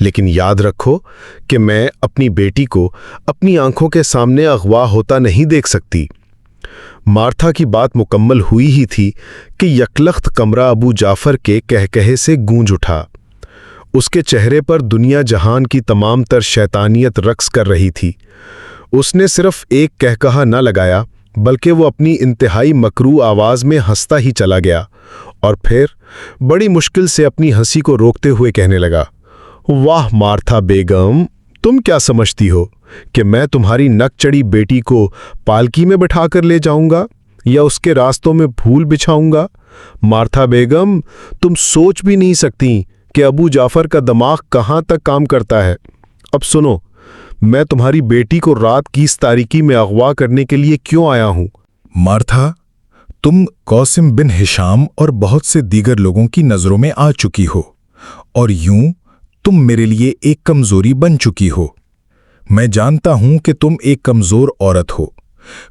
لیکن یاد رکھو کہ میں اپنی بیٹی کو اپنی آنکھوں کے سامنے اغوا ہوتا نہیں دیکھ سکتی۔ مارتھا کی بات مکمل ہوئی ہی تھی کہ یکلخت کمرہ ابو جعفر کے کہکہے سے گونج اٹھا۔ اس کے چہرے پر دنیا جہان کی تمام تر شیطانیت رقص کر رہی تھی۔ اس نے صرف ایک کہکہا نہ لگایا بلکہ وہ اپنی انتہائی مکروہ آواز میں ہنستا ہی چلا گیا، اور پھر بڑی مشکل سے اپنی ہنسی کو روکتے ہوئے کہنے لگا، واہ مارتھا بیگم، تم کیا سمجھتی ہو کہ میں تمہاری نک چڑی بیٹی کو پالکی میں بٹھا کر لے جاؤں گا یا اس کے راستوں میں پھول بچھاؤں گا؟ مارتھا بیگم، تم سوچ بھی نہیں سکتی کہ ابو جعفر کا دماغ کہاں تک کام کرتا ہے۔ اب سنو، میں تمہاری بیٹی کو رات کی اس تاریکی میں اغوا کرنے کے لیے کیوں آیا ہوں؟ مارتھا، تم قاسم بن ہشام اور بہت سے دیگر لوگوں کی نظروں میں آ چکی ہو، اور یوں تم میرے لیے ایک کمزوری بن چکی ہو۔ میں جانتا ہوں کہ تم ایک کمزور عورت ہو۔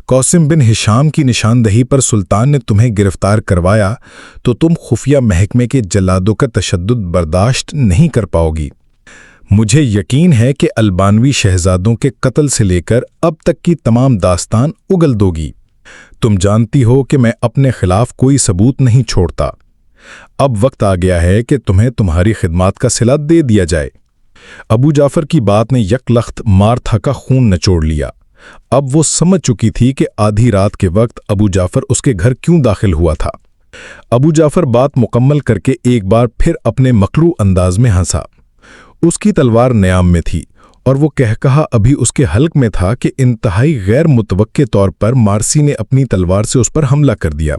قاسم بن ہشام کی نشاندہی پر سلطان نے تمہیں گرفتار کروایا تو تم خفیہ محکمے کے جلادوں کا تشدد برداشت نہیں کر پاؤ گی۔ مجھے یقین ہے کہ البانوی شہزادوں کے قتل سے لے کر اب تک کی تمام داستان اگل دو گی۔ تم جانتی ہو کہ میں اپنے خلاف کوئی ثبوت نہیں چھوڑتا۔ اب وقت آ گیا ہے کہ تمہیں تمہاری خدمات کا صلہ دے دیا جائے۔ ابو جعفر کی بات نے یک لخت مارتھا کا خون نچوڑ لیا۔ اب وہ سمجھ چکی تھی کہ آدھی رات کے وقت ابو جعفر اس کے گھر کیوں داخل ہوا تھا۔ ابو جعفر بات مکمل کر کے ایک بار پھر اپنے مکروہ انداز میں ہنسا۔ اس کی تلوار نیام میں تھی اور وہ کہا ابھی اس کے حلق میں تھا کہ انتہائی غیر متوقع طور پر مارسی نے اپنی تلوار سے اس پر حملہ کر دیا۔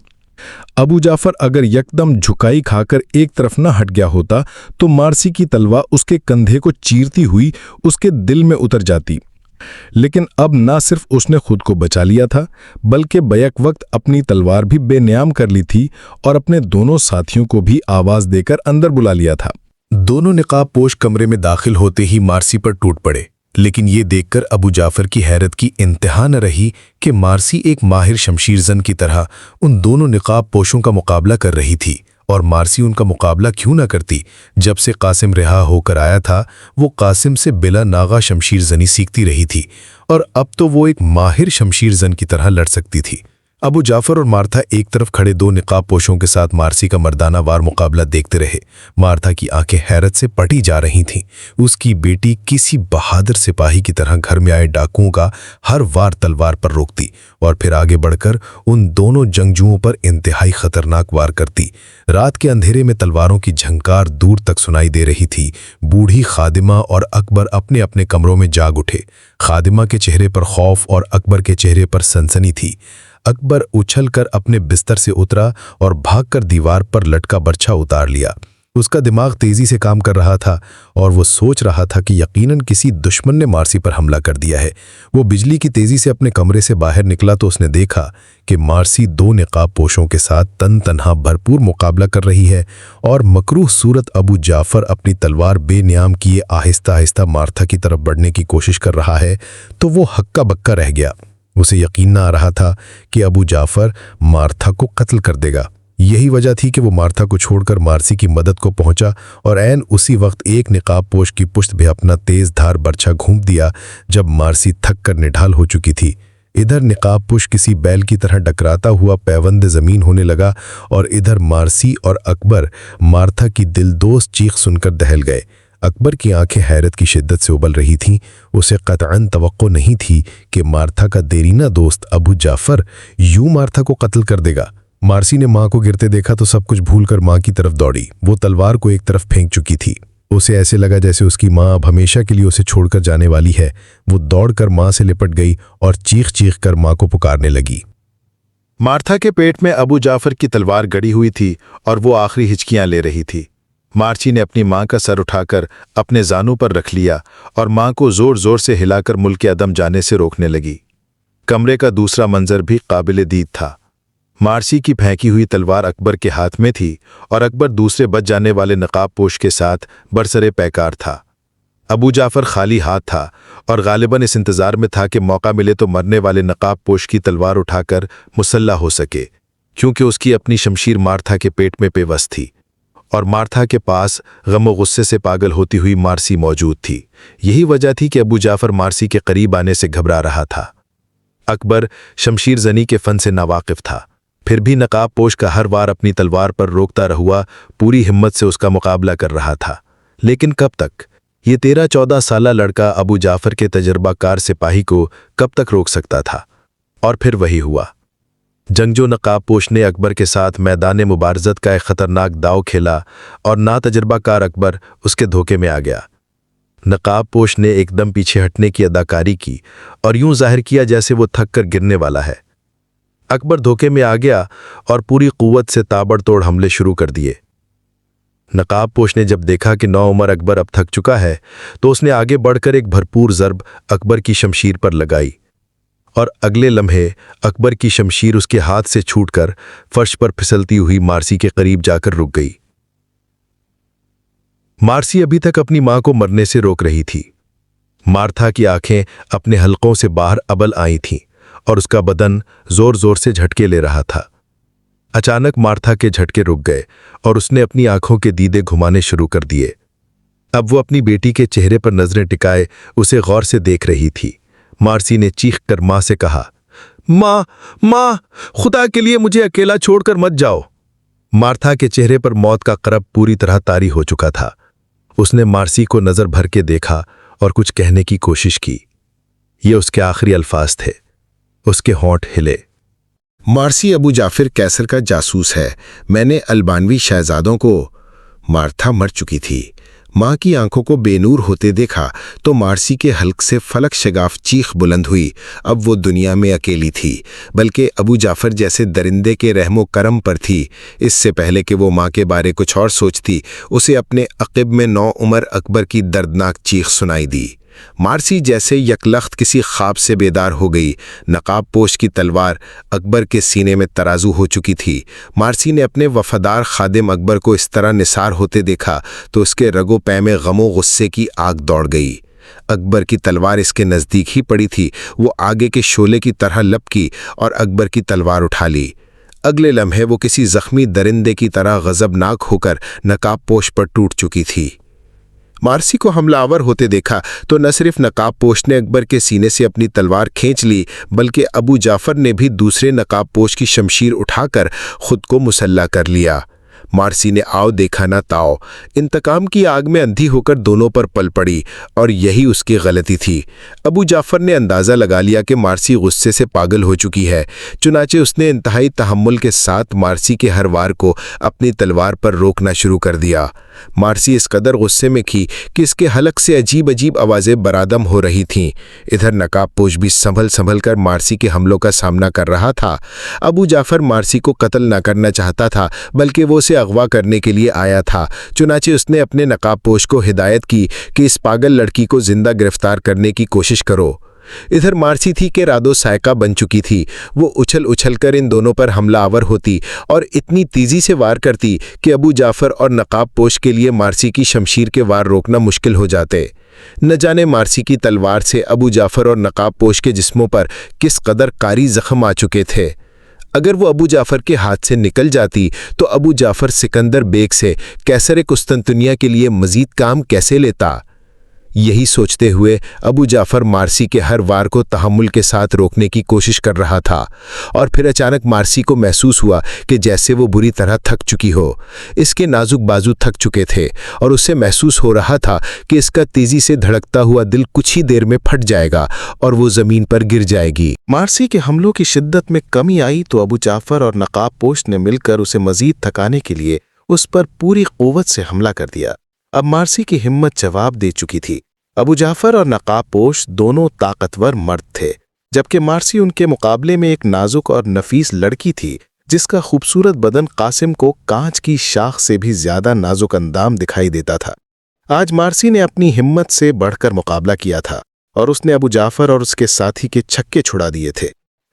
ابو جعفر اگر یکدم جھکائی کھا کر ایک طرف نہ ہٹ گیا ہوتا تو مارسی کی تلوار اس کے کندھے کو چیرتی ہوئی اس کے دل میں اتر جاتی۔ لیکن اب نہ صرف اس نے خود کو بچا لیا تھا بلکہ بیک وقت اپنی تلوار بھی بے نیام کر لی تھی اور اپنے دونوں ساتھیوں کو بھی آواز دے کر اندر بلا لیا تھا۔ دونوں نقاب پوش کمرے میں داخل ہوتے ہی مارسی پر ٹوٹ پڑے، لیکن یہ دیکھ کر ابو جعفر کی حیرت کی انتہا نہ رہی کہ مارسی ایک ماہر شمشیر زن کی طرح ان دونوں نقاب پوشوں کا مقابلہ کر رہی تھی، اور مارسی ان کا مقابلہ کیوں نہ کرتی؟ جب سے قاسم رہا ہو کر آیا تھا وہ قاسم سے بلا ناغہ شمشیر زنی سیکھتی رہی تھی، اور اب تو وہ ایک ماہر شمشیر زن کی طرح لڑ سکتی تھی۔ ابو جعفر اور مارتھا ایک طرف کھڑے دو نقاب پوشوں کے ساتھ مارسی کا مردانہ وار مقابلہ دیکھتے رہے۔ مارتھا کی آنکھیں حیرت سے پٹی جا رہی تھیں۔ اس کی بیٹی کسی بہادر سپاہی کی طرح گھر میں آئے ڈاکوؤں کا ہر وار تلوار پر روکتی اور پھر آگے بڑھ کر ان دونوں جنگجوؤں پر انتہائی خطرناک وار کرتی۔ رات کے اندھیرے میں تلواروں کی جھنکار دور تک سنائی دے رہی تھی۔ بوڑھی خادمہ اور اکبر اپنے اپنے کمروں میں جاگ اٹھے۔ خادمہ کے چہرے پر خوف اور اکبر کے چہرے پر سنسنی تھی۔ اکبر اچھل کر اپنے بستر سے اترا اور بھاگ کر دیوار پر لٹکا برچھا اتار لیا۔ اس کا دماغ تیزی سے کام کر رہا تھا اور وہ سوچ رہا تھا کہ یقیناً کسی دشمن نے مارسی پر حملہ کر دیا ہے۔ وہ بجلی کی تیزی سے اپنے کمرے سے باہر نکلا تو اس نے دیکھا کہ مارسی دو نقاب پوشوں کے ساتھ تن تنہا بھرپور مقابلہ کر رہی ہے، اور مکروہ صورت ابو جعفر اپنی تلوار بے نیام کیے آہستہ آہستہ مارتھا کی طرف بڑھنے کی کوشش کر رہا ہے تو وہ ہکا بکا رہ گیا۔ اسے یقین نہ آ رہا تھا کہ ابو جعفر مارتھا کو قتل کر دے گا۔ یہی وجہ تھی کہ وہ مارتھا کو چھوڑ کر مارسی کی مدد کو پہنچا، اور عین اسی وقت ایک نقاب پوش کی پشت پہ اپنا تیز دھار برچھا گھونپ دیا جب مارسی تھک کر نڈھال ہو چکی تھی۔ ادھر نقاب پوش کسی بیل کی طرح ڈکراتا ہوا پیوند زمین ہونے لگا، اور ادھر مارسی اور اکبر مارتھا کی دلدوز چیخ سن کر دہل گئے۔ اکبر کی آنکھیں حیرت کی شدت سے ابل رہی تھیں۔ اسے قطعاً توقع نہیں تھی کہ مارتھا کا دیرینہ دوست ابو جعفر یوں مارتھا کو قتل کر دے گا۔ مارسی نے ماں کو گرتے دیکھا تو سب کچھ بھول کر ماں کی طرف دوڑی۔ وہ تلوار کو ایک طرف پھینک چکی تھی۔ اسے ایسے لگا جیسے اس کی ماں اب ہمیشہ کے لیے اسے چھوڑ کر جانے والی ہے۔ وہ دوڑ کر ماں سے لپٹ گئی اور چیخ چیخ کر ماں کو پکارنے لگی۔ مارتھا کے پیٹ میں ابو جعفر کی تلوار گڑی ہوئی تھی اور وہ آخری ہچکیاں لے رہی تھی۔ مارسی نے اپنی ماں کا سر اٹھا کر اپنے زانوں پر رکھ لیا اور ماں کو زور زور سے ہلا کر ملک عدم جانے سے روکنے لگی۔ کمرے کا دوسرا منظر بھی قابل دید تھا۔ مارسی کی پھینکی ہوئی تلوار اکبر کے ہاتھ میں تھی اور اکبر دوسرے بچ جانے والے نقاب پوش کے ساتھ برسرے پیکار تھا۔ ابو جعفر خالی ہاتھ تھا اور غالباً اس انتظار میں تھا کہ موقع ملے تو مرنے والے نقاب پوش کی تلوار اٹھا کر مسلح ہو سکے، کیونکہ اس کی اپنی شمشیر مارتھا کے پیٹ میں پیوست تھی اور مارتھا کے پاس غم و غصے سے پاگل ہوتی ہوئی مارسی موجود تھی۔ یہی وجہ تھی کہ ابو جعفر مارسی کے قریب آنے سے گھبرا رہا تھا۔ اکبر شمشیر زنی کے فن سے ناواقف تھا، پھر بھی نقاب پوش کا ہر وار اپنی تلوار پر روکتا رہا، پوری ہمت سے اس کا مقابلہ کر رہا تھا۔ لیکن کب تک؟ یہ 13-14 سالہ لڑکا ابو جعفر کے تجربہ کار سپاہی کو کب تک روک سکتا تھا؟ اور پھر وہی ہوا۔ جنگجو نقاب پوش نے اکبر کے ساتھ میدان مبارزت کا ایک خطرناک داؤ کھیلا اور ناتجربہ کار اکبر اس کے دھوکے میں آ گیا۔ نقاب پوش نے ایک دم پیچھے ہٹنے کی اداکاری کی اور یوں ظاہر کیا جیسے وہ تھک کر گرنے والا ہے۔ اکبر دھوکے میں آ گیا اور پوری قوت سے تابڑ توڑ حملے شروع کر دیے۔ نقاب پوش نے جب دیکھا کہ نوعمر اکبر اب تھک چکا ہے تو اس نے آگے بڑھ کر ایک بھرپور ضرب اکبر کی شمشیر پر لگائی، اور اگلے لمحے اکبر کی شمشیر اس کے ہاتھ سے چھوٹ کر فرش پر پھسلتی ہوئی مارسی کے قریب جا کر رک گئی۔ مارسی ابھی تک اپنی ماں کو مرنے سے روک رہی تھی۔ مارتھا کی آنکھیں اپنے حلقوں سے باہر ابل آئی تھیں اور اس کا بدن زور زور سے جھٹکے لے رہا تھا۔ اچانک مارتھا کے جھٹکے رک گئے اور اس نے اپنی آنکھوں کے دیدے گھمانے شروع کر دیے۔ اب وہ اپنی بیٹی کے چہرے پر نظریں ٹکائے اسے غور سے دیکھ رہی تھی۔ مارسی نے چیخ کر ماں سے کہا، ماں ماں، خدا کے لیے مجھے اکیلا چھوڑ کر مت جاؤ۔ مارتھا کے چہرے پر موت کا قرب پوری طرح طاری ہو چکا تھا۔ اس نے مارسی کو نظر بھر کے دیکھا اور کچھ کہنے کی کوشش کی۔ یہ اس کے آخری الفاظ تھے۔ اس کے ہونٹ ہلے۔ مارسی ابو جعفر کیسر کا جاسوس ہے۔ میں نے البانوی شہزادوں کو۔ مارتھا مر چکی تھی۔ ماں کی آنکھوں کو بے نور ہوتے دیکھا تو مارسی کے حلق سے فلک شگاف چیخ بلند ہوئی۔ اب وہ دنیا میں اکیلی تھی، بلکہ ابو جعفر جیسے درندے کے رحم و کرم پر تھی۔ اس سے پہلے کہ وہ ماں کے بارے کچھ اور سوچتی، اسے اپنے عقب میں نوعمر اکبر کی دردناک چیخ سنائی دی۔ مارسی جیسے یکلخت کسی خواب سے بیدار ہو گئی۔ نقاب پوش کی تلوار اکبر کے سینے میں ترازو ہو چکی تھی۔ مارسی نے اپنے وفادار خادم اکبر کو اس طرح نثار ہوتے دیکھا تو اس کے رگو پے میں غم و غصے کی آگ دوڑ گئی۔ اکبر کی تلوار اس کے نزدیک ہی پڑی تھی۔ وہ آگے کے شعلے کی طرح لپکی اور اکبر کی تلوار اٹھا لی۔ اگلے لمحے وہ کسی زخمی درندے کی طرح غضبناک ہو کر نقاب پوش پر ٹوٹ چکی تھی۔ مارسی کو حملہ آور ہوتے دیکھا تو نہ صرف نقاب پوش نے اکبر کے سینے سے اپنی تلوار کھینچ لی، بلکہ ابو جعفر نے بھی دوسرے نقاب پوش کی شمشیر اٹھا کر خود کو مسلح کر لیا۔ مارسی نے آؤ دیکھا نہ تاؤ، انتقام کی آگ میں اندھی ہو کر دونوں پر پل پڑی، اور یہی اس کی غلطی تھی۔ ابو جعفر نے اندازہ لگا لیا کہ مارسی غصے سے پاگل ہو چکی ہے، چنانچہ اس نے انتہائی تحمل کے ساتھ مارسی کے ہر وار کو اپنی تلوار پر روکنا شروع کر دیا۔ مارسی اس قدر غصے میں تھی کہ اس کے حلق سے عجیب عجیب آوازیں برآمد ہو رہی تھیں۔ ادھر نقاب پوش بھی سنبھل کر مارسی کے حملوں کا سامنا کر رہا تھا۔ ابو جعفر مارسی کو قتل نہ کرنا چاہتا تھا، بلکہ وہ اسے اغوا کرنے کے لیے آیا تھا۔ چنانچہ اس نے اپنے نقاب پوش کو ہدایت کی کہ اس پاگل لڑکی کو زندہ گرفتار کرنے کی کوشش کرو۔ ادھر مارسی تھی کہ رادو سائقہ بن چکی تھی۔ وہ اچھل کر ان دونوں پر حملہ آور ہوتی اور اتنی تیزی سے وار کرتی کہ ابو جعفر اور نقاب پوش کے لیے مارسی کی شمشیر کے وار روکنا مشکل ہو جاتے۔ نہ جانے مارسی کی تلوار سے ابو جعفر اور نقاب پوش کے جسموں پر کس قدر قاری زخم آ چکے تھے۔ اگر وہ ابو جعفر کے ہاتھ سے نکل جاتی تو ابو جعفر سکندر بیگ سے قیصر قسطنطنیہ کے لیے مزید کام کیسے لیتا؟ یہی سوچتے ہوئے ابو جعفر مارسی کے ہر وار کو تحمل کے ساتھ روکنے کی کوشش کر رہا تھا، اور پھر اچانک مارسی کو محسوس ہوا کہ جیسے وہ بری طرح تھک چکی ہو۔ اس کے نازک بازو تھک چکے تھے اور اسے محسوس ہو رہا تھا کہ اس کا تیزی سے دھڑکتا ہوا دل کچھ ہی دیر میں پھٹ جائے گا اور وہ زمین پر گر جائے گی۔ مارسی کے حملوں کی شدت میں کمی آئی تو ابو جعفر اور نقاب پوش نے مل کر اسے مزید تھکانے کے لیے اس پر پوری قوت سے حملہ کر دیا۔ اب مارسی کی ہمت جواب دے چکی تھی۔ ابو جعفر اور نقاب پوش دونوں طاقتور مرد تھے، جبکہ مارسی ان کے مقابلے میں ایک نازک اور نفیس لڑکی تھی جس کا خوبصورت بدن قاسم کو کانچ کی شاخ سے بھی زیادہ نازک اندام دکھائی دیتا تھا۔ آج مارسی نے اپنی ہمت سے بڑھ کر مقابلہ کیا تھا اور اس نے ابو جعفر اور اس کے ساتھی کے چھکے چھڑا دیے تھے،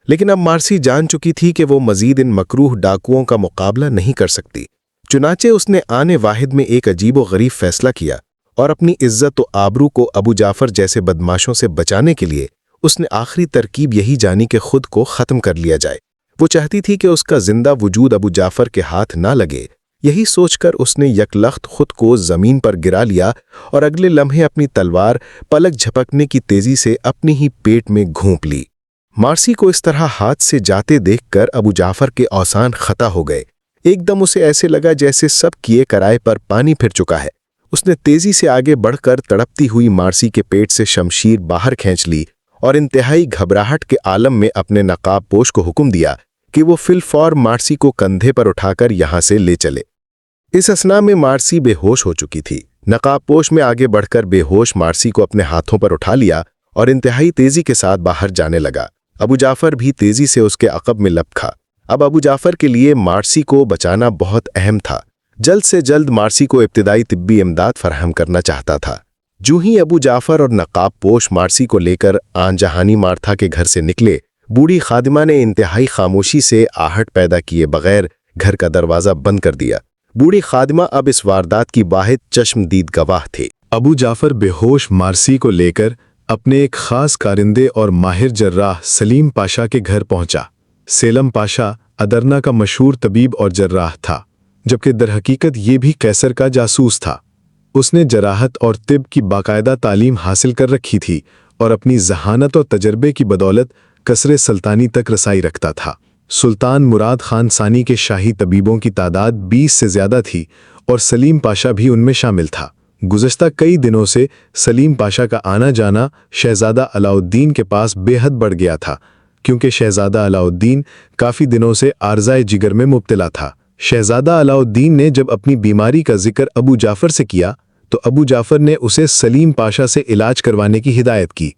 لیکن اب مارسی جان چکی تھی کہ وہ مزید ان مکروہ ڈاکوؤں کا مقابلہ نہیں کر سکتی۔ چنانچہ اس نے آنے واحد میں ایک عجیب و غریب فیصلہ کیا اور اپنی عزت و آبرو کو ابو جعفر جیسے بدماشوں سے بچانے کے لیے اس نے آخری ترکیب یہی جانی کہ خود کو ختم کر لیا جائے۔ وہ چاہتی تھی کہ اس کا زندہ وجود ابو جعفر کے ہاتھ نہ لگے، یہی سوچ کر اس نے یکلخت خود کو زمین پر گرا لیا اور اگلے لمحے اپنی تلوار پلک جھپکنے کی تیزی سے اپنی ہی پیٹ میں گھونپ لی۔ مارسی کو اس طرح ہاتھ سے جاتے دیکھ کر ابو جعفر کے اوسان خطا ہو گئے۔ ایک دم اسے ایسے لگا جیسے سب کیے کرائے پر پانی پھر چکا ہے۔ اس نے تیزی سے آگے بڑھ کر تڑپتی ہوئی مارسی کے پیٹ سے شمشیر باہر کھینچ لی اور انتہائی گھبراہٹ کے عالم میں اپنے نقاب پوش کو حکم دیا کہ وہ فی الفور مارسی کو کندھے پر اٹھا کر یہاں سے لے چلے۔ اس اثنا میں مارسی بے ہوش ہو چکی تھی۔ نقاب پوش میں آگے بڑھ کر بے ہوش مارسی کو اپنے ہاتھوں پر اٹھا لیا اور انتہائی تیزی کے ساتھ باہر جانے لگا۔ ابو جعفر بھی تیزی سے اس کے عقب میں لپکا۔ اب ابو جعفر کے لیے مارسی کو بچانا بہت اہم تھا۔ جلد سے جلد مارسی کو ابتدائی طبی امداد فراہم کرنا چاہتا تھا۔ جو ہی ابو جعفر اور نقاب پوش مارسی کو لے کر آن جہانی مارتھا کے گھر سے نکلے، بوڑھی خادمہ نے انتہائی خاموشی سے آہٹ پیدا کیے بغیر گھر کا دروازہ بند کر دیا۔ بوڑھی خادمہ اب اس واردات کی واحد چشمدید گواہ تھے۔ ابو جعفر بے ہوش مارسی کو لے کر اپنے ایک خاص کارندے اور ماہر جراح سلیم پاشا کے گھر پہنچا۔ سیلم پاشا ادرنا کا مشہور طبیب اور جراح تھا، جبکہ در حقیقت یہ بھی قیصر کا جاسوس تھا۔ اس نے جراحت اور طب کی باقاعدہ تعلیم حاصل کر رکھی تھی اور اپنی ذہانت اور تجربے کی بدولت قصر سلطانی تک رسائی رکھتا تھا۔ سلطان مراد خان ثانی کے شاہی طبیبوں کی تعداد 20 سے زیادہ تھی اور سلیم پاشا بھی ان میں شامل تھا۔ گزشتہ کئی دنوں سے سلیم پاشا کا آنا جانا شہزادہ علاؤالدین کے پاس بے حد بڑھ گیا تھا، کیونکہ شہزادہ علاؤالدین کافی دنوں سے عارضۂ جگر میں مبتلا تھا۔ شہزادہ علاؤالدین نے جب اپنی بیماری کا ذکر ابو جعفر سے کیا تو ابو جعفر نے اسے سلیم پاشا سے علاج کروانے کی ہدایت کی۔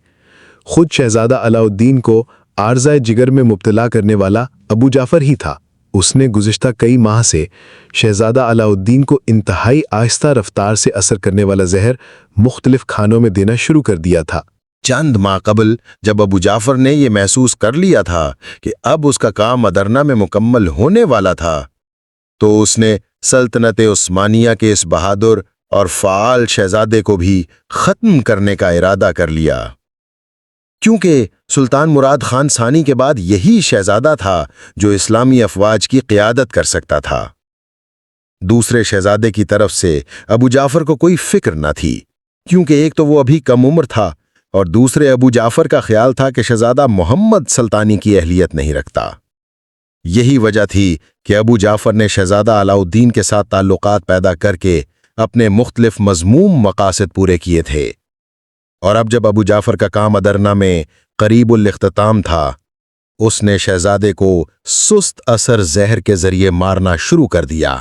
خود شہزادہ علاؤالدین کو عارضۂ جگر میں مبتلا کرنے والا ابو جعفر ہی تھا۔ اس نے گزشتہ کئی ماہ سے شہزادہ علاؤالدین کو انتہائی آہستہ رفتار سے اثر کرنے والا زہر مختلف کھانوں میں دینا شروع کر دیا تھا۔ چند ماہ قبل جب ابو جعفر نے یہ محسوس کر لیا تھا کہ اب اس کا کام ادرنا میں مکمل ہونے والا تھا، تو اس نے سلطنت عثمانیہ کے اس بہادر اور فعال شہزادے کو بھی ختم کرنے کا ارادہ کر لیا، کیونکہ سلطان مراد خان ثانی کے بعد یہی شہزادہ تھا جو اسلامی افواج کی قیادت کر سکتا تھا۔ دوسرے شہزادے کی طرف سے ابو جعفر کو کوئی فکر نہ تھی، کیونکہ ایک تو وہ ابھی کم عمر تھا اور دوسرے ابو جعفر کا خیال تھا کہ شہزادہ محمد سلطانی کی اہلیت نہیں رکھتا۔ یہی وجہ تھی کہ ابو جعفر نے شہزادہ علاؤالدین کے ساتھ تعلقات پیدا کر کے اپنے مختلف مذموم مقاصد پورے کیے تھے، اور اب جب ابو جعفر کا کام ادرنا میں قریب الاختتام تھا، اس نے شہزادے کو سست اثر زہر کے ذریعے مارنا شروع کر دیا۔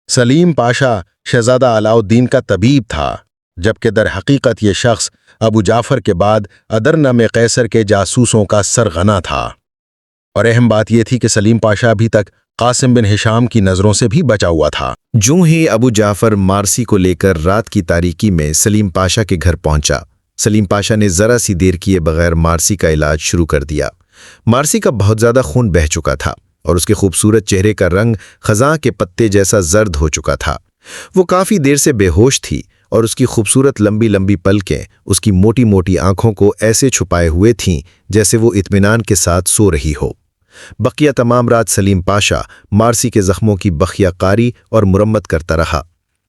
سلیم پاشا شہزادہ علاؤالدین کا طبیب تھا، جبکہ در حقیقت یہ شخص ابو جعفر کے بعد ادرنا میں قیصر کے جاسوسوں کا سرغنہ تھا۔ اور اہم بات یہ تھی کہ سلیم پاشا ابھی تک قاسم بن ہشام کی نظروں سے بھی بچا ہوا تھا۔ جو ہی ابو جعفر مارسی کو لے کر رات کی تاریکی میں سلیم پاشا کے گھر پہنچا، سلیم پاشا نے ذرا سی دیر کیے بغیر مارسی کا علاج شروع کر دیا۔ مارسی کا بہت زیادہ خون بہہ چکا تھا اور اس کے خوبصورت چہرے کا رنگ خزاں کے پتے جیسا زرد ہو چکا تھا۔ وہ کافی دیر سے بے ہوش تھی اور اس کی خوبصورت لمبی لمبی پلکیں اس کی موٹی موٹی آنکھوں کو ایسے چھپائے ہوئے تھیں جیسے وہ اطمینان کے ساتھ سو رہی ہو۔ بقیہ تمام رات سلیم پاشا مارسی کے زخموں کی بخیہ کاری اور مرمت کرتا رہا۔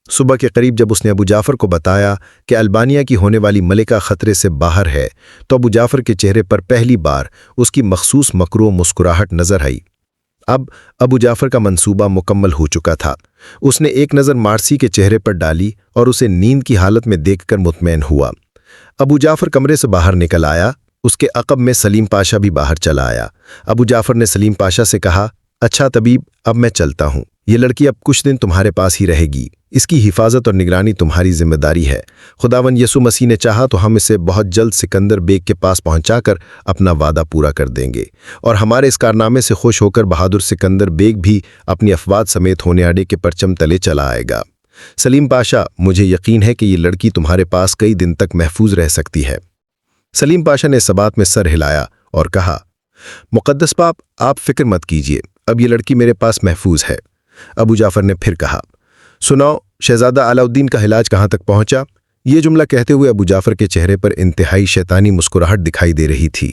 صبح کے قریب جب اس نے ابو جعفر کو بتایا کہ البانیہ کی ہونے والی ملکہ خطرے سے باہر ہے، تو ابو جعفر کے چہرے پر پہلی بار اس کی مخصوص مکروہ مسکراہٹ نظر آئی۔ اب ابو جعفر کا منصوبہ مکمل ہو چکا تھا۔ اس نے ایک نظر مارسی کے چہرے پر ڈالی اور اسے نیند کی حالت میں دیکھ کر مطمئن ہوا۔ ابو جعفر کمرے سے باہر نکل آیا، اس کے عقب میں سلیم پاشا بھی باہر چلا آیا۔ ابو جعفر نے سلیم پاشا سے کہا، اچھا طبیب، اب میں چلتا ہوں۔ یہ لڑکی اب کچھ دن تمہارے پاس ہی رہے گی، اس کی حفاظت اور نگرانی تمہاری ذمہ داری ہے۔ خداوند یسوع مسیح نے چاہا تو ہم اسے بہت جلد سکندر بیگ کے پاس پہنچا کر اپنا وعدہ پورا کر دیں گے، اور ہمارے اس کارنامے سے خوش ہو کر بہادر سکندر بیگ بھی اپنی افواج سمیت ہونے آڑے کے پرچم تلے چلا آئے گا۔ سلیم پاشا، مجھے یقین ہے کہ یہ لڑکی تمہارے پاس کئی دن تک محفوظ رہ سکتی ہے۔ سلیم پاشا نے اس بات میں سر ہلایا اور کہا، مقدس باپ، آپ فکر مت کیجیے، اب یہ لڑکی میرے پاس محفوظ ہے۔ ابو جعفر نے پھر کہا، سناؤ، شہزادہ علاؤالدین کا علاج کہاں تک پہنچا؟ یہ جملہ کہتے ہوئے ابو جعفر کے چہرے پر انتہائی شیطانی مسکراہٹ دکھائی دے رہی تھی۔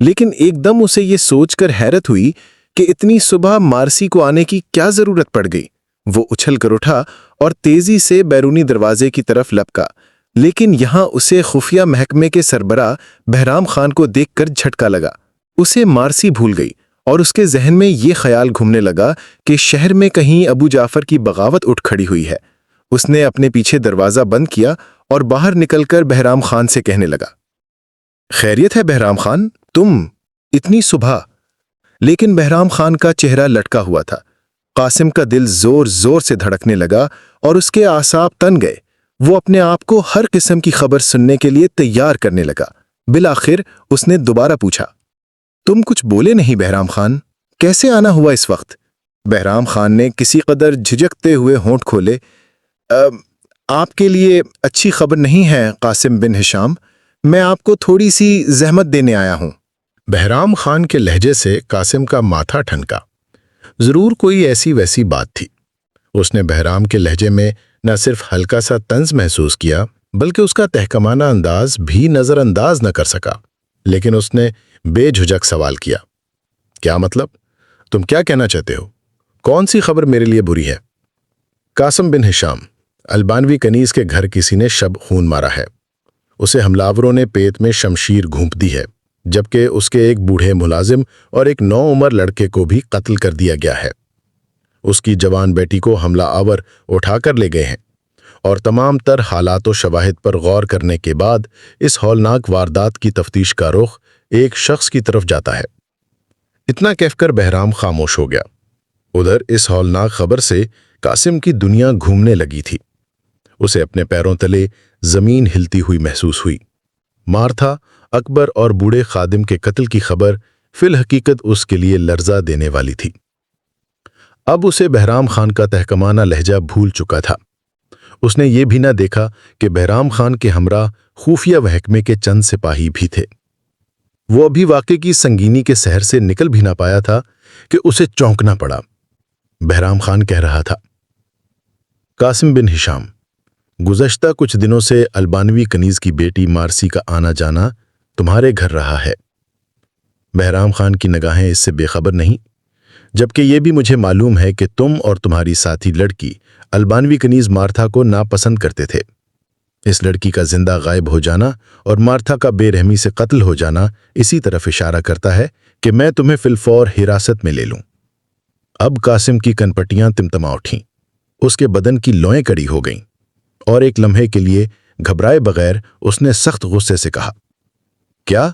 لیکن ایک دم اسے یہ سوچ کر حیرت ہوئی کہ اتنی صبح مارسی کو آنے کی کیا ضرورت پڑ گئی۔ وہ اچھل کر اٹھا اور تیزی سے بیرونی دروازے کی طرف لپکا، لیکن یہاں اسے خفیہ محکمے کے سربراہ بہرام خان کو دیکھ کر جھٹکا لگا۔ اسے مارسی بھول گئی اور اس کے ذہن میں یہ خیال گھومنے لگا کہ شہر میں کہیں ابو جعفر کی بغاوت اٹھ کھڑی ہوئی ہے۔ اس نے اپنے پیچھے دروازہ بند کیا اور باہر نکل کر بہرام خان سے کہنے لگا، خیریت ہے بہرام خان، تم اتنی صبح؟ لیکن بہرام خان کا چہرہ لٹکا ہوا تھا۔ قاسم کا دل زور زور سے دھڑکنے لگا اور اس کے اعصاب تن گئے۔ وہ اپنے آپ کو ہر قسم کی خبر سننے کے لیے تیار کرنے لگا۔ بالآخر اس نے دوبارہ پوچھا، تم کچھ بولے نہیں بہرام خان، کیسے آنا ہوا اس وقت؟ بہرام خان نے کسی قدر جھجکتے ہوئے ہونٹ کھولے، آپ کے لیے اچھی خبر نہیں ہے قاسم بن ہشام، میں آپ کو تھوڑی سی زحمت دینے آیا ہوں۔ بہرام خان کے لہجے سے قاسم کا ماتھا ٹھنکا۔ ضرور کوئی ایسی ویسی بات تھی۔ اس نے بہرام کے لہجے میں نہ صرف ہلکا سا طنز محسوس کیا بلکہ اس کا تحکمانہ انداز بھی نظر انداز نہ کر سکا۔ لیکن اس نے بے جھجک سوال کیا، کیا مطلب؟ تم کیا کہنا چاہتے ہو؟ کون سی خبر میرے لیے بری ہے؟ قاسم بن ہشام، البانوی کنیز کے گھر کسی نے شب خون مارا ہے۔ اسے حملاوروں نے پیٹ میں شمشیر گھونپ دی ہے، جبکہ اس کے ایک بوڑھے ملازم اور ایک نوعمر لڑکے کو بھی قتل کر دیا گیا ہے۔ اس کی جوان بیٹی کو حملہ آور اٹھا کر لے گئے ہیں، اور تمام تر حالات و شواہد پر غور کرنے کے بعد اس ہولناک واردات کی تفتیش کا رخ ایک شخص کی طرف جاتا ہے۔ اتنا کہہ کر بہرام خاموش ہو گیا۔ ادھر اس ہولناک خبر سے قاسم کی دنیا گھومنے لگی تھی۔ اسے اپنے پیروں تلے زمین ہلتی ہوئی محسوس ہوئی۔ مارتھا، اکبر اور بوڑھے خادم کے قتل کی خبر فی الحقیقت اس کے لیے لرزہ دینے والی تھی۔ اب اسے بہرام خان کا تحکمانہ لہجہ بھول چکا تھا۔ اس نے یہ بھی نہ دیکھا کہ بہرام خان کے ہمراہ خفیہ محکمے کے چند سپاہی بھی تھے۔ وہ ابھی واقعے کی سنگینی کے سحر سے نکل بھی نہ پایا تھا کہ اسے چونکنا پڑا۔ بہرام خان کہہ رہا تھا، قاسم بن ہشام، گزشتہ کچھ دنوں سے البانوی کنیز کی بیٹی مارسی کا آنا جانا تمہارے گھر رہا ہے۔ بہرام خان کی نگاہیں اس سے بے خبر نہیں، جبکہ یہ بھی مجھے معلوم ہے کہ تم اور تمہاری ساتھی لڑکی البانوی کنیز مارتھا کو ناپسند کرتے تھے۔ اس لڑکی کا زندہ غائب ہو جانا اور مارتھا کا بے رحمی سے قتل ہو جانا اسی طرف اشارہ کرتا ہے کہ میں تمہیں فی الفور حراست میں لے لوں۔ اب قاسم کی کنپٹیاں تمتما اٹھیں، اس کے بدن کی لوئیں کڑی ہو گئیں، اور ایک لمحے کے لیے گھبرائے بغیر اس نے سخت غصے سے کہا، کیا؟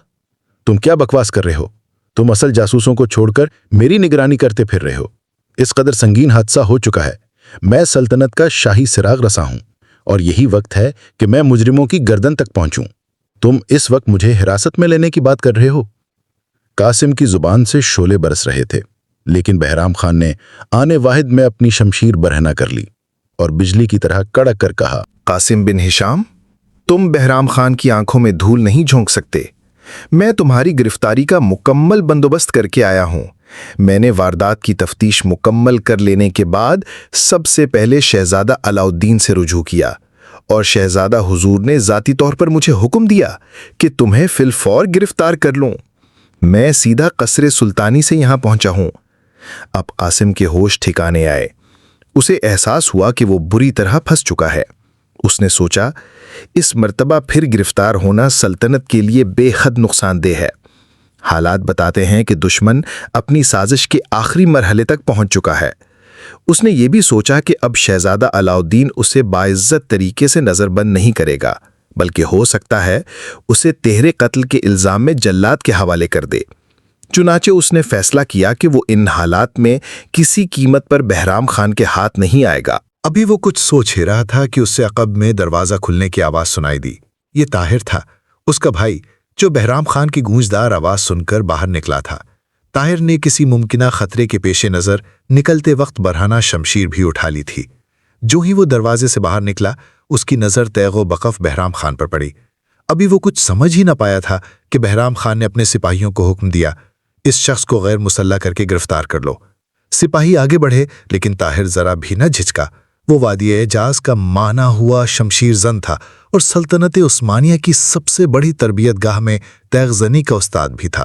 تم کیا بکواس کر رہے ہو؟ تم اصل جاسوسوں کو چھوڑ کر میری نگرانی کرتے پھر رہے ہو۔ اس قدر سنگین حادثہ ہو چکا ہے۔ میں سلطنت کا شاہی سراغ رساں ہوں، اور یہی وقت ہے کہ میں مجرموں کی گردن تک پہنچوں۔ تم اس وقت مجھے حراست میں لینے کی بات کر رہے ہو؟ قاسم کی زبان سے شعلے برس رہے تھے، لیکن بہرام خان نے آنے واحد میں اپنی شمشیر برہنہ کر لی اور بجلی کی طرح کڑک کر کہا، قاسم بن ہشام، تم بہرام خان کی آنکھوں میں دھول نہیں جھونک سکتے۔ میں تمہاری گرفتاری کا مکمل بندوبست کر کے آیا ہوں۔ میں نے واردات کی تفتیش مکمل کر لینے کے بعد سب سے پہلے شہزادہ علاؤالدین سے رجوع کیا، اور شہزادہ حضور نے ذاتی طور پر مجھے حکم دیا کہ تمہیں فی الفور گرفتار کر لوں۔ میں سیدھا قصر سلطانی سے یہاں پہنچا ہوں۔ اب قاسم کے ہوش ٹھکانے آئے۔ اسے احساس ہوا کہ وہ بری طرح پھنس چکا ہے۔ اس نے سوچا، اس مرتبہ پھر گرفتار ہونا سلطنت کے لیے بے حد نقصان دہ ہے۔ حالات بتاتے ہیں کہ دشمن اپنی سازش کے آخری مرحلے تک پہنچ چکا ہے۔ اس نے یہ بھی سوچا کہ اب شہزادہ علاؤالدین اسے باعزت طریقے سے نظر بند نہیں کرے گا، بلکہ ہو سکتا ہے اسے تہرے قتل کے الزام میں جلاد کے حوالے کر دے۔ چنانچہ اس نے فیصلہ کیا کہ وہ ان حالات میں کسی قیمت پر بہرام خان کے ہاتھ نہیں آئے گا۔ ابھی وہ کچھ سوچ ہی رہا تھا کہ اس سے عقب میں دروازہ کھلنے کی آواز سنائی دی۔ یہ طاہر تھا، اس کا بھائی، جو بہرام خان کی گونجدار آواز سن کر باہر نکلا تھا۔ طاہر نے کسی ممکنہ خطرے کے پیش نظر نکلتے وقت برہنہ شمشیر بھی اٹھا لی تھی۔ جو ہی وہ دروازے سے باہر نکلا، اس کی نظر تیغ و بقف بہرام خان پر پڑی۔ ابھی وہ کچھ سمجھ ہی نہ پایا تھا کہ بہرام خان نے اپنے سپاہیوں کو حکم دیا، اس شخص کو غیر مسلح کر کے گرفتار کر لو۔ سپاہی آگے بڑھے، لیکن طاہر ذرا بھی نہ جھجکا۔ وہ وادی اعجاز کا مانا ہوا شمشیر زن تھا، اور سلطنت عثمانیہ کی سب سے بڑی تربیت گاہ میں تیغ زنی کا استاد بھی تھا۔